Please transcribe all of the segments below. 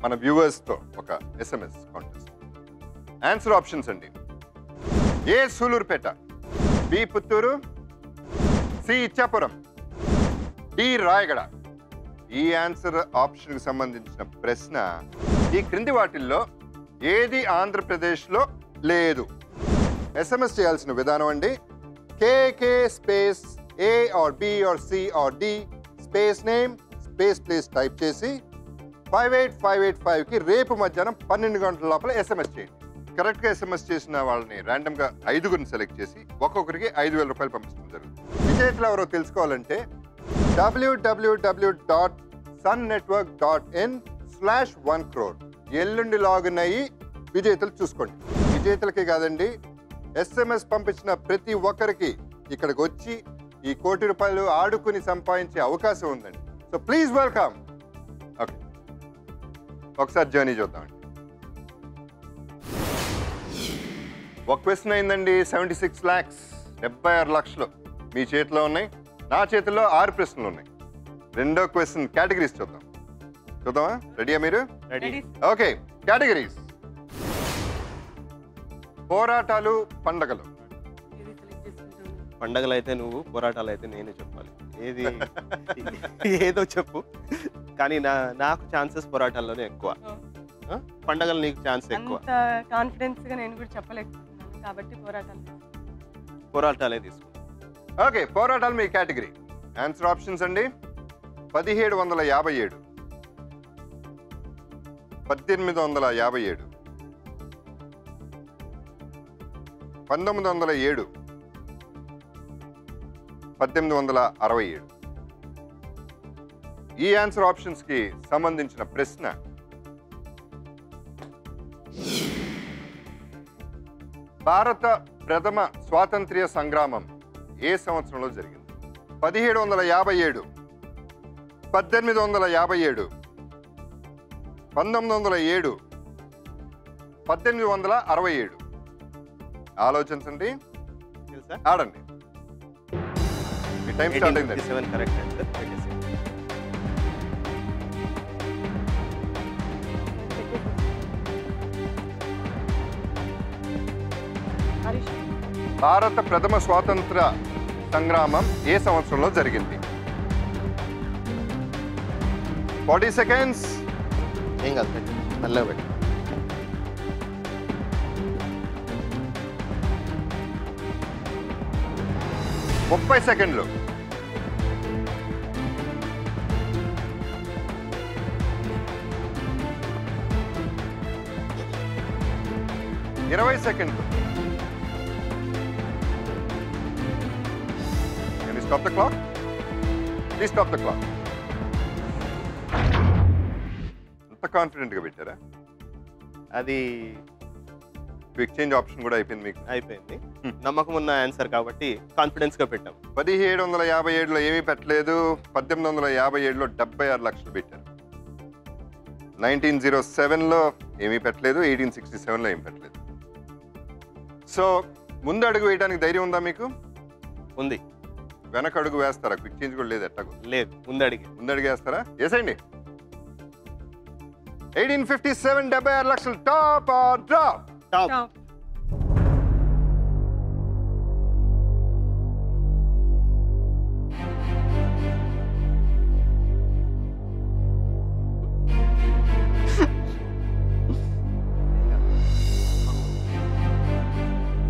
మన వ్యూవర్స్తో ఒక SMS contest. Answer options అండి. A Sullurpeta, B Puttur, C Ichchapuram, D Rayagada. ఈ ఆన్సర్ ఆప్షన్కి సంబంధించిన ప్రశ్న, ఈ క్రింది వాటిల్లో ఏది ఆంధ్రప్రదేశ్లో లేదు? ఎస్ఎంఎస్ చేయాల్సిన విధానం అండి, KK space A or B or C or D space name space place type చేసి 58585కి రేపు మధ్యాహ్నం 12 గంటల లోపల ఎస్ఎంఎస్ చేయండి. కరెక్ట్గా ఎస్ఎంఎస్ చేసిన వాళ్ళని ర్యాండమ్గా 5గురిని సెలెక్ట్ చేసి ఒక్కొక్కరికి 5,000 రూపాయలు పంపించడం జరుగుతుంది. విజేతలు ఎవరో తెలుసుకోవాలంటే www.sunnetwork.in/1crore ఎల్లుండి లాగిన్ అయ్యి విజేతలు చూసుకోండి. విజేతలకే కాదండి, ఎస్ఎంఎస్ పంపించిన ప్రతి ఒక్కరికి ఇక్కడికి వచ్చి ఈ 1 కోటి రూపాయలు ఆడుకుని సంపాదించే అవకాశం ఉందండి. So please welcome. ఓకే, ఒకసారి జర్నీ చూద్దామండి. ఒక క్వశ్చన్ అయిందండి. 76 lakhs 76 లక్షలు మీ చేతిలో ఉన్నాయి, నా చేతిలో 6 ప్రశ్నలు ఉన్నాయి. రెండో క్వశ్చన్ కేటగిరీస్ చూద్దామా? రెడీయా మీరు? Okay, categories. పోరాటాలు, పండగలు. పండగలు అయితే నువ్వు, పోరాటాలు అయితే నేను చెప్పాలి. ఏది ఏదో చెప్పు, కానీ నాకు ఛాన్సెస్ పోరాటాల్లోనే ఎక్కువ. పండగలు నీకు ఛాన్స్ ఎక్కువ. కాన్ఫిడెన్స్ గా నేను కూడా చెప్పలేకపోతున్నాను కాబట్టి పోరాటాలే తీసుకుంటా. ఓకే, పోరాటాలు మీ కేటగిరీ. ఆన్సర్ ఆప్షన్స్ అండి, 1757, 1857, 1907, 1867. ఈ ఆన్సర్ ఆప్షన్స్ కి సంబంధించిన ప్రశ్న, భారత ప్రథమ స్వాతంత్ర్య సంగ్రామం ఏ సంవత్సరంలో జరిగింది? 1757, 1857, 1907, 1867. ఆలోచించండి, ఆడండి. మీ టైం స్టార్ట్ అయిందండి. 1857 కరెక్ట్ ఆన్సర్. భారత ప్రథమ స్వాతంత్ర సంగ్రామం ఏ సంవత్సరంలో జరిగింది? 40 seconds. ఏం కాదు, మెల్లగా పెట్టు. 30 సెకండ్లు. 20 సెకండ్లు. Can you stop the clock? Please stop the clock. అంత కాన్ఫిడెంట్గా పెట్టారా? అది క్విక్ చేంజ్ ఆప్షన్ కూడా అయిపోయింది మీకు? అయిపోయింది. నమ్మకం ఉన్న ఆన్సర్ కాబట్టి కాన్ఫిడెన్స్ గా పెట్టాం. 1757లో ఏమీ పెట్టలేదు, 1857లో 76 లక్షలు పెట్టారు. 1907లో ఏమీ పెట్టలేదు, 1867లో ఏమీ పెట్టలేదు. సో ముందు అడుగు వేయడానికి ధైర్యం ఉందా మీకు? ఉంది. వెనక అడుగు వేస్తారా? క్విక్ చేంజ్ కూడా లేదు, ఎట్టకు లేదు, ముందు అడుగు వేస్తారా? వేసేయండి. 1857 76 లక్షలు. Top or drop? టాప్.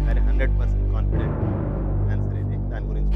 సరే, 100% కాన్ఫిడెంట్ ఆన్సర్ ఇది. దాని గురించి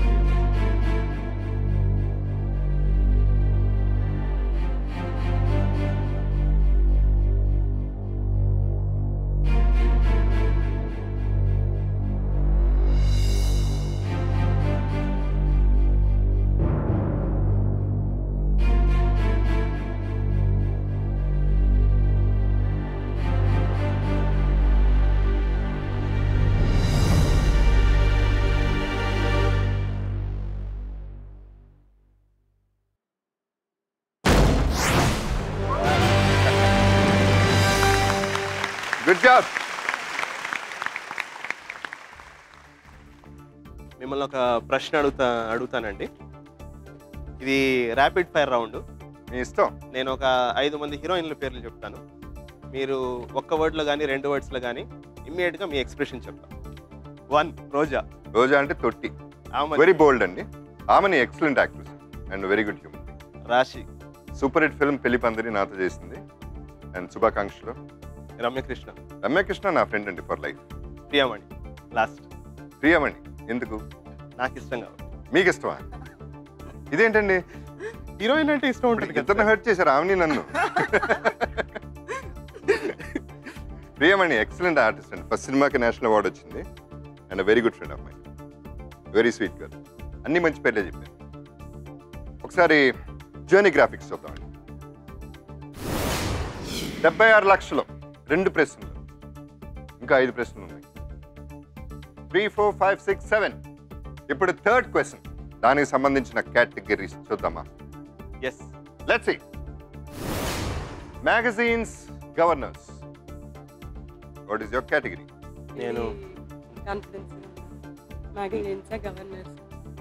గుడ్ జాబ్. మిమ్మల్ని ఒక ప్రశ్న అడుగుతానండి. ఇది ర్యాపిడ్ ఫైర్ రౌండ్. మీ ఇష్టం. నేను ఒక 5 మంది హీరోయిన్ల పేర్లు చెప్తాను. మీరు ఒక్క వర్డ్లో కానీ 2 వర్డ్స్లో కానీ ఇమ్మీడియట్గా మీ ఎక్స్ప్రెషన్ చెప్తాను. 1 రోజా. రోజా అంటే తొట్టి. వెరీ బోల్డ్ అండి. ఆమెని excellent actress and very good human. రాశి. సూపర్ హిట్ ఫిల్మ్ పెళ్లి పందిరి నాతో చేసింది అండ్ శుభాకాంక్షలు. రమ్యకృష్ణ. రమ్యకృష్ణ నా ఫ్రెండ్ అండి for life. Priyamani. Last. Priyamani ఎందుకు? నాకు ఇష్టం కాబట్టి. మీకు ఇష్టమా? ఇదేంటండి హీరోయిన్ అంటే ఇష్టం ఉంటుంది. ఇద్దరిని హర్ట్ చేశారు ఆమెని నన్ను. ప్రియమణి ఎక్సలెంట్ ఆర్టిస్ట్ అండి. ఫస్ట్ సినిమాకి నేషనల్ అవార్డు వచ్చింది and very good friend of my. Very sweet girl. అన్ని మంచి పేర్లే చెప్పాను. ఒకసారి జర్నీ గ్రాఫిక్స్ చూద్దామండి. 76 లక్షలు 2 ప్రశ్నలు, ఇంకా 5 ప్రశ్నలు ఉన్నాయి. 3, 4, 5, 6, 7. ఇప్పుడు థర్డ్ క్వశ్చన్, దానికి సంబంధించిన కేటగిరీస్ చూద్దామా? Yes. Let's see. Magazines governors. What is your category? నేను కాన్ఫిడెన్స్ మ్యాగజైన్స్ గవర్నర్స్.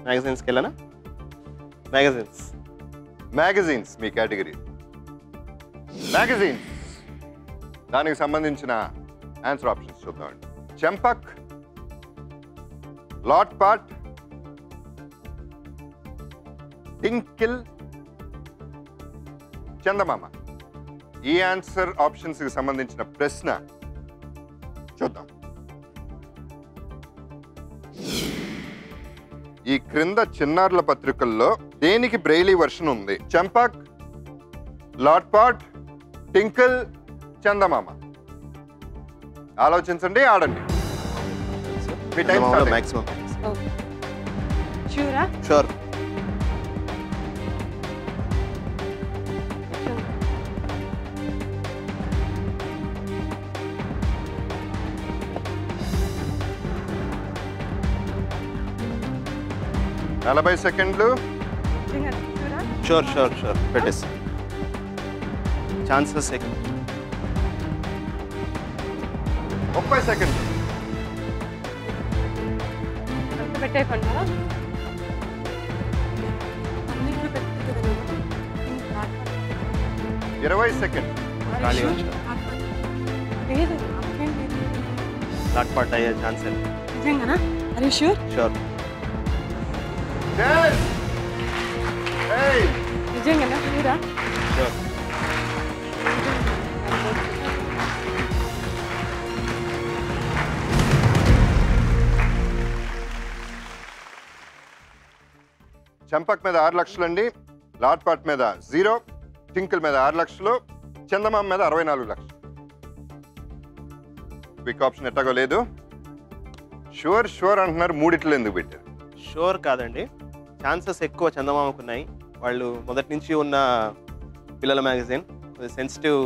మ్యాగజైన్స్కి వెళ్ళనా? మ్యాగజైన్స్. మ్యాగజైన్స్ మీ కేటగిరీ. మ్యాగజైన్స్ దానికి సంబంధించిన ఆన్సర్ ఆప్షన్స్ చూద్దామండి. Champak, Lotpot, Tinkle, Chandamama. ఈ ఆన్సర్ ఆప్షన్స్ కి సంబంధించిన ప్రశ్న చూద్దాం. ఈ క్రింద చిన్నారుల పత్రికల్లో దేనికి బ్రెయిలీ వర్షన్ ఉంది? చంపక్, లాట్ పాట్, టింకిల్, చందమామ. ఆలోచించండి, ఆడండి. మీ టైం స్టార్ట్. మాక్సిమం. షూరా? షూర్. నలభై సెకండ్లు. షూర్ షూర్ షూర్ పెట్టేసి ఛాన్సెస్ ఎక్కువ. 30 సెకండ్లు. పెట్టేయకుండా 20 సెకండ్లు. ఖాళీ వచ్చా లేదు. లాట్ పాట్ అయ్యే ఛాన్స్ నిజంగానా? అరే షూర్? షూర్. 10, 8. నిజంగానా? షూరా? షూర్. చంపక్ మీద 6 లక్షలు అండి. లాట్ పాట్ మీద 0, టింకిల్ మీద 6 లక్షలు, చందమామ మీద 64 లక్షలు. క్విక్ ఆప్షన్ ఎట్టాగో లేదు. షూర్ షూర్ అంటున్నారు, మూడిట్లో ఎందుకు పెట్టారు? షూర్ కాదండి, ఛాన్సెస్ ఎక్కువ చందమామకు ఉన్నాయి. వాళ్ళు మొదటి నుంచి ఉన్న పిల్లల మ్యాగజైన్, సెన్సిటివ్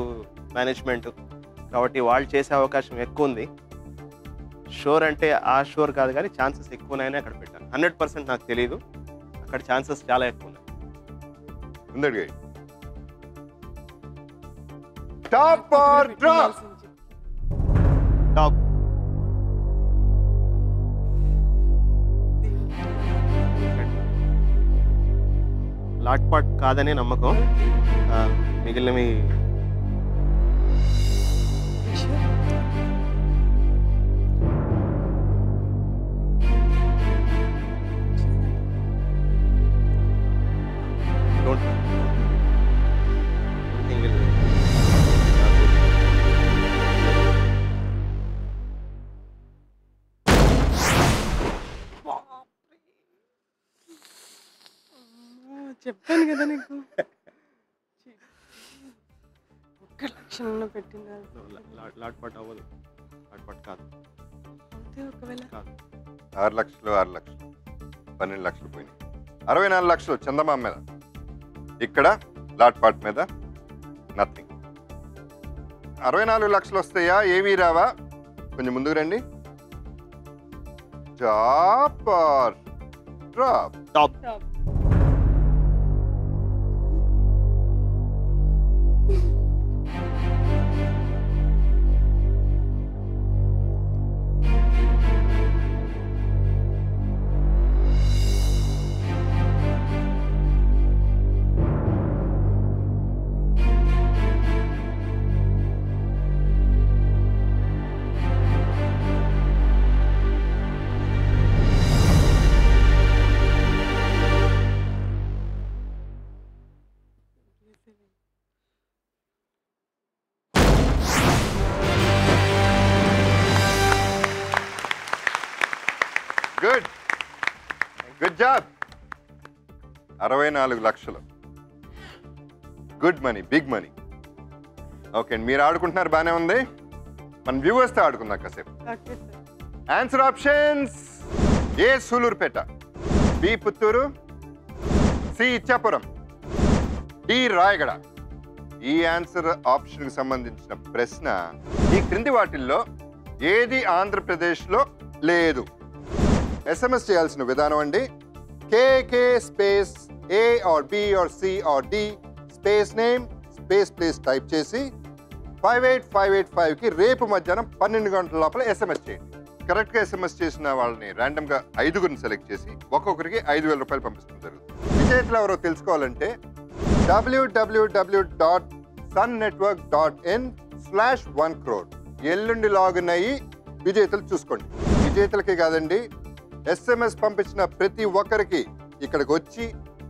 మేనేజ్మెంట్ కాబట్టి వాళ్ళు చేసే అవకాశం ఎక్కువ ఉంది. షూర్ అంటే ఆ షూర్ కాదు, కానీ ఛాన్సెస్ ఎక్కువ ఉన్నాయని అక్కడ పెట్టాను. 100% నాకు తెలియదు, అక్కడ ఛాన్సెస్ చాలా ఎక్కువ ఉన్నాయి. ఉందండి. Top or drop? టాప్. లాట్ పాట్ కాదనే నమ్మకం. మిగిలినవి చెప్పాను కదా నీకు. 1 లక్షణంలో పెట్టింది. లాట్ పాట్ అవ్వదు. లాట్ పాట్ కాదు. ఒకవేళ కాదు. 6 లక్షలు 6 లక్షలు 12 లక్షలు పోయినాయి. 64 లక్షలు చందమామ మీద. ఇక్కడ లాట్ పాట్ మీద నథింగ్. 64 లక్షలు వస్తాయా? ఏమీ రావా? కొంచెం ముందుకు రండి. Top or drop? Top. Good job. 64 లక్షలు. Good money, big money. Okay అండి, మీరు ఆడుకుంటున్నారు, బాగానే ఉంది. మన వ్యూవర్స్తో ఆడుకుందాం కాసేపు. Okay sir. Answer options: A Sullurpeta, B Puttur, C Ichchapuram, D Rayagada. ఈ ఆన్సర్ ఆప్షన్కి సంబంధించిన ప్రశ్న ఈ క్రింది వాటిల్లో ఏది ఆంధ్రప్రదేశ్లో లేదు? ఎస్ఎంఎస్ చేయాల్సిన విధానం అండి, KK space A or B or C or D space name space place type చేసి 58585కి రేపు మధ్యాహ్నం 12 గంటల లోపల ఎస్ఎంఎస్ చేయండి. కరెక్ట్గా ఎస్ఎంఎస్ చేసిన వాళ్ళని ర్యాండమ్గా 5గురిని సెలెక్ట్ చేసి ఒక్కొక్కరికి 5,000 రూపాయలు పంపిస్తుంది జరుగుతుంది. విజేతలు ఎవరో తెలుసుకోవాలంటే www.sunnetwork.in/1crore ఎల్లుండి లాగిన్ అయ్యి విజేతలు చూసుకోండి. విజేతలకి కాదండి, ఎస్ఎంఎస్ పంపించిన ప్రతి ఒక్కరికి ఇక్కడికి వచ్చి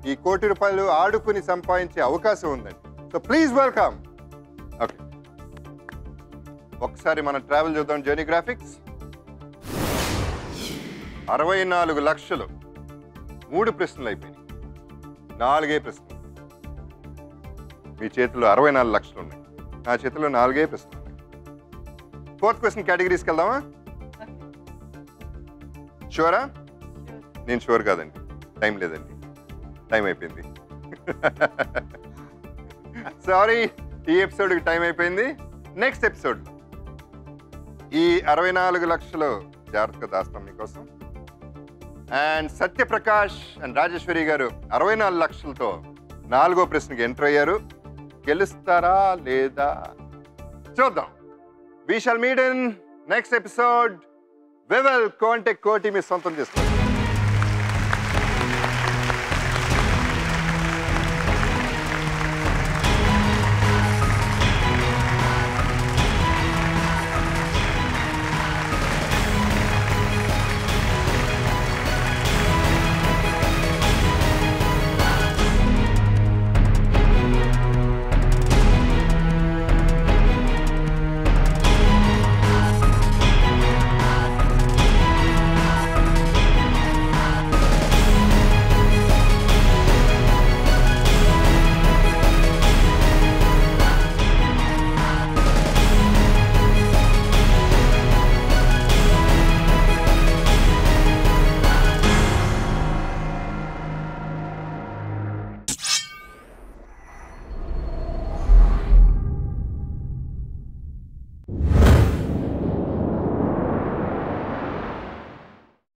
ఈ 1 కోటి రూపాయలు ఆడుకుని సంపాదించే అవకాశం ఉందండి. So please welcome. ఓకే, ఒకసారి మనం ట్రావెల్ చూద్దాం. Journey graphics. 64 లక్షలు. 3 ప్రశ్నలు అయిపోయినాయి, 4 ప్రశ్నలు. మీ చేతిలో 64 లక్షలు ఉన్నాయి, నా చేతిలో 4 ప్రశ్నలు ఉన్నాయి. 4th క్వశ్చన్ కేటగిరీస్కి వెళ్దామా? షూరా? నేను షూర్ కాదండి, టైం లేదండి, టైం అయిపోయింది. సారీ, ఈ ఎపిసోడ్కి టైం అయిపోయింది. నెక్స్ట్ ఎపిసోడ్లో ఈ 64 లక్షలు జాగ్రత్తగా దాస్తాం మీకోసం. అండ్ సత్యప్రకాష్ అండ్ రాజేశ్వరి గారు 64 లక్షలతో 4వ ప్రశ్నకి ఎంటర్ అయ్యారు. గెలుస్తారా లేదా చూద్దాం. We shall meet in next episode. We will కోటి మీ సొంతం చేసుకోండి.